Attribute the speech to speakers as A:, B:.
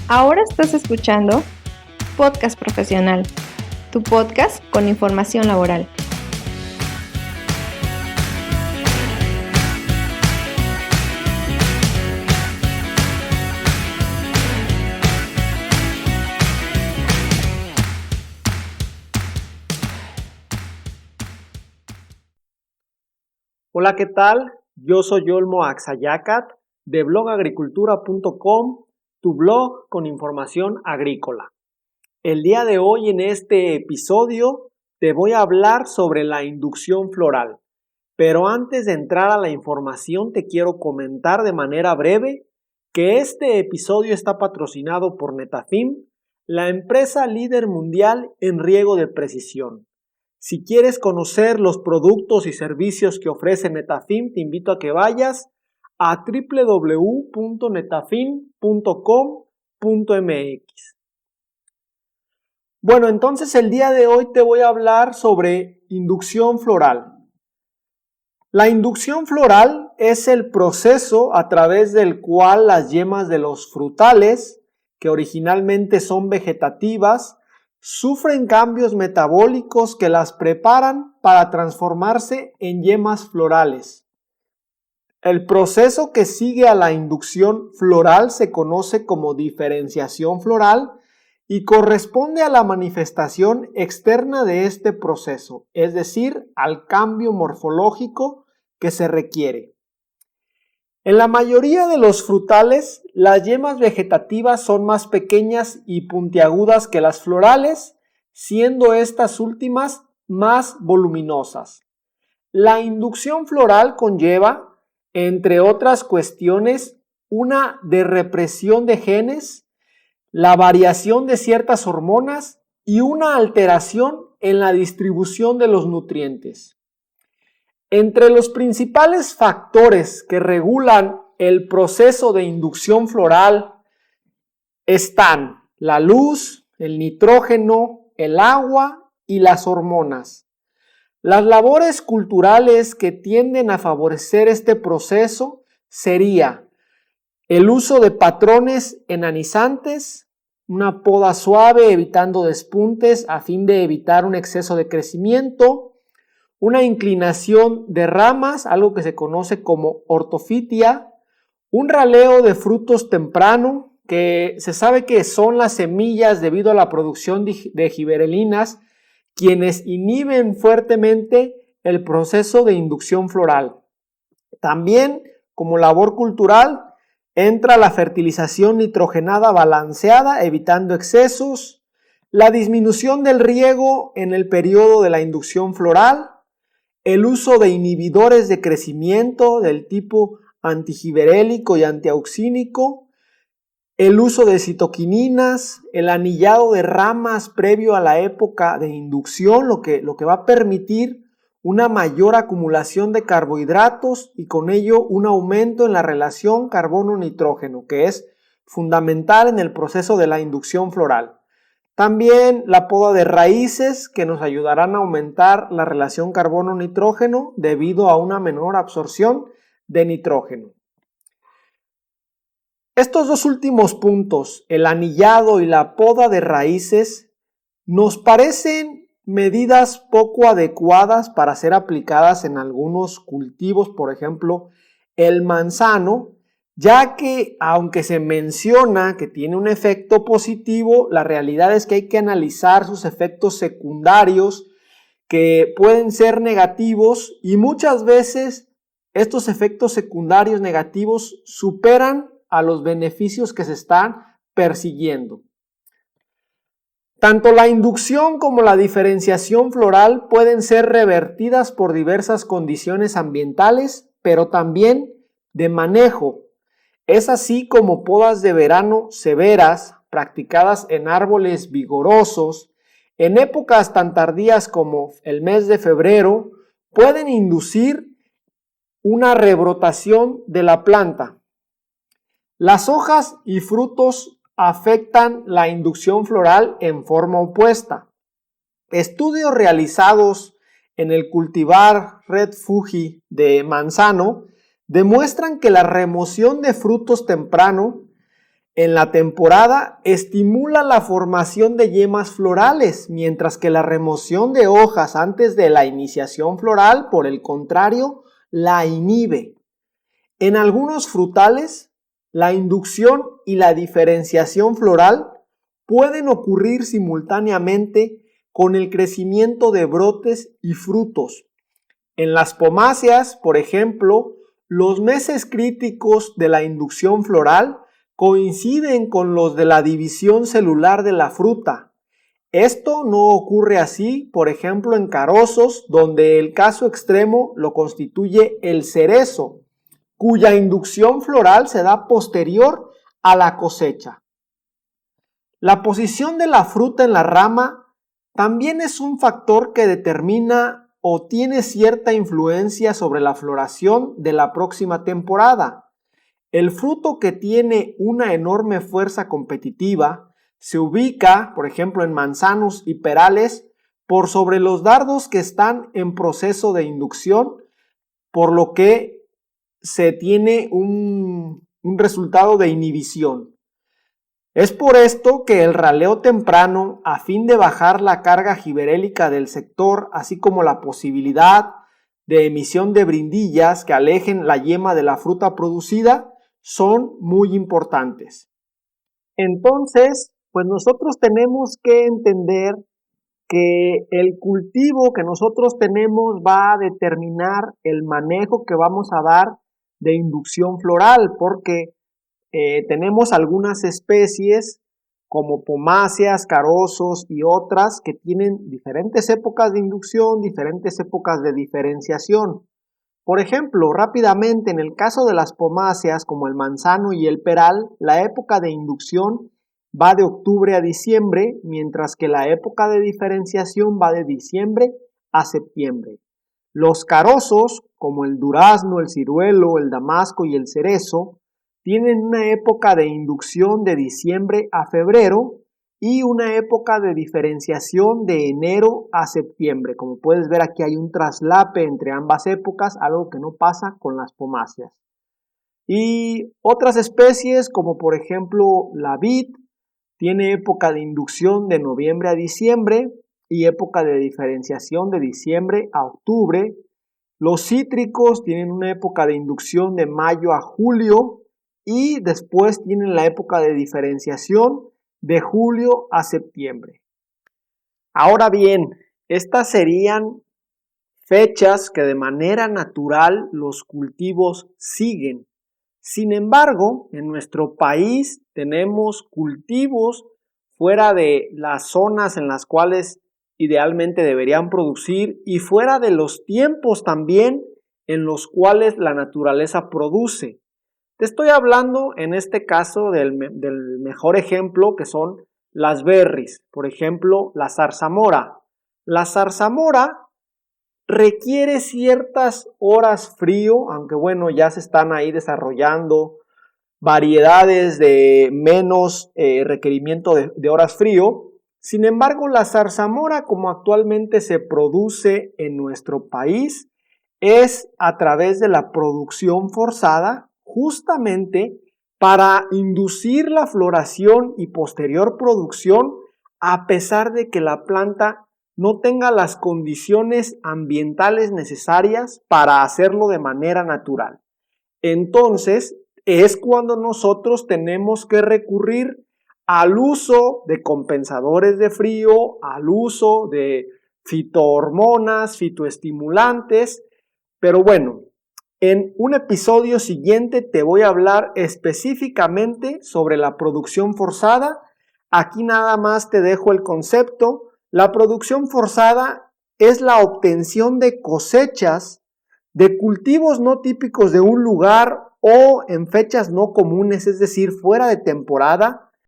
A: Ahora estás escuchando Podcast Profesional, tu podcast con información laboral.
B: Hola, ¿qué tal? Yo soy Olmo Axayacat de blogagricultura.com, tu blog con información agrícola. El día de hoy en este episodio te voy a hablar sobre la inducción floral. Pero antes de entrar a la información te quiero comentar de manera breve que este episodio está patrocinado por Netafim, la empresa líder mundial en riego de precisión. Si quieres conocer los productos y servicios que ofrece Netafim, te invito a que vayas a www.netafim.com.mx. Bueno, entonces el día de hoy te voy a hablar sobre inducción floral. La inducción floral es el proceso a través del cual las yemas de los frutales, que originalmente son vegetativas, sufren cambios metabólicos que las preparan para transformarse en yemas florales. El proceso que sigue a la inducción floral se conoce como diferenciación floral y corresponde a la manifestación externa de este proceso, es decir, al cambio morfológico que se requiere. En la mayoría de los frutales, las yemas vegetativas son más pequeñas y puntiagudas que las florales, siendo estas últimas más voluminosas. La inducción floral conlleva, entre otras cuestiones, una de represión de genes, la variación de ciertas hormonas y una alteración en la distribución de los nutrientes. Entre los principales factores que regulan el proceso de inducción floral están la luz, el nitrógeno, el agua y las hormonas. Las labores culturales que tienden a favorecer este proceso sería el uso de patrones enanizantes, una poda suave evitando despuntes a fin de evitar un exceso de crecimiento, una inclinación de ramas, algo que se conoce como ortofitia, un raleo de frutos temprano, que se sabe que son las semillas debido a la producción de giberelinas, quienes inhiben fuertemente el proceso de inducción floral. También, como labor cultural, entra la fertilización nitrogenada balanceada, evitando excesos, la disminución del riego en el periodo de la inducción floral, el uso de inhibidores de crecimiento del tipo antigiberélico y antiauxínico, el uso de citoquininas, el anillado de ramas previo a la época de inducción, lo que va a permitir una mayor acumulación de carbohidratos y con ello un aumento en la relación carbono-nitrógeno, que es fundamental en el proceso de la inducción floral. También la poda de raíces que nos ayudarán a aumentar la relación carbono-nitrógeno debido a una menor absorción de nitrógeno. Estos dos últimos puntos, el anillado y la poda de raíces, nos parecen medidas poco adecuadas para ser aplicadas en algunos cultivos, por ejemplo, el manzano, ya que aunque se menciona que tiene un efecto positivo, la realidad es que hay que analizar sus efectos secundarios que pueden ser negativos y muchas veces estos efectos secundarios negativos superan a los beneficios que se están persiguiendo. Tanto la inducción como la diferenciación floral pueden ser revertidas por diversas condiciones ambientales, pero también de manejo. Es así como podas de verano severas, practicadas en árboles vigorosos, en épocas tan tardías como el mes de febrero, pueden inducir una rebrotación de la planta. Las hojas y frutos afectan la inducción floral en forma opuesta. Estudios realizados en el cultivar Red Fuji de manzano demuestran que la remoción de frutos temprano en la temporada estimula la formación de yemas florales, mientras que la remoción de hojas antes de la iniciación floral, por el contrario, la inhibe. En algunos frutales, la inducción y la diferenciación floral pueden ocurrir simultáneamente con el crecimiento de brotes y frutos. En las pomáceas, por ejemplo, los meses críticos de la inducción floral coinciden con los de la división celular de la fruta. Esto no ocurre así, por ejemplo, en carozos, donde el caso extremo lo constituye el cerezo, cuya inducción floral se da posterior a la cosecha. La posición de la fruta en la rama también es un factor que determina o tiene cierta influencia sobre la floración de la próxima temporada. El fruto que tiene una enorme fuerza competitiva se ubica, por ejemplo, en manzanos y perales, por sobre los dardos que están en proceso de inducción, por lo que se tiene un resultado de inhibición. Es por esto que el raleo temprano, a fin de bajar la carga giberélica del sector, así como la posibilidad de emisión de brindillas que alejen la yema de la fruta producida, son muy importantes. Entonces, pues nosotros tenemos que entender que el cultivo que nosotros tenemos va a determinar el manejo que vamos a dar de inducción floral, porque tenemos algunas especies como pomáceas, carozos y otras que tienen diferentes épocas de inducción, diferentes épocas de diferenciación. Por ejemplo, rápidamente, en el caso de las pomáceas como el manzano y el peral, la época de inducción va de octubre a diciembre, mientras que la época de diferenciación va de diciembre a septiembre. Los carozos, como el durazno, el ciruelo, el damasco y el cerezo, tienen una época de inducción de diciembre a febrero y una época de diferenciación de enero a septiembre. Como puedes ver, aquí hay un traslape entre ambas épocas, algo que no pasa con las pomáceas. Y otras especies, como por ejemplo la vid, tiene época de inducción de noviembre a diciembre y época de diferenciación de diciembre a octubre. Los cítricos tienen una época de inducción de mayo a julio y después tienen la época de diferenciación de julio a septiembre. Ahora bien, estas serían fechas que de manera natural los cultivos siguen. Sin embargo, en nuestro país tenemos cultivos fuera de las zonas en las cuales idealmente deberían producir y fuera de los tiempos también en los cuales la naturaleza produce. Te estoy hablando en este caso del mejor ejemplo, que son las berries, por ejemplo la zarzamora. La zarzamora requiere ciertas horas frío, aunque bueno, ya se están ahí desarrollando variedades de menos requerimiento de horas frío. Sin embargo, la zarzamora, como actualmente se produce en nuestro país, es a través de la producción forzada, justamente para inducir la floración y posterior producción, a pesar de que la planta no tenga las condiciones ambientales necesarias para hacerlo de manera natural. Entonces, es cuando nosotros tenemos que recurrir al uso de compensadores de frío, al uso de fitohormonas, fitoestimulantes, pero bueno, en un episodio siguiente te voy a hablar específicamente sobre la producción forzada. Aquí nada más te dejo el concepto. La producción forzada es la obtención de cosechas de cultivos no típicos de un lugar o en fechas no comunes, es decir, fuera de temporada,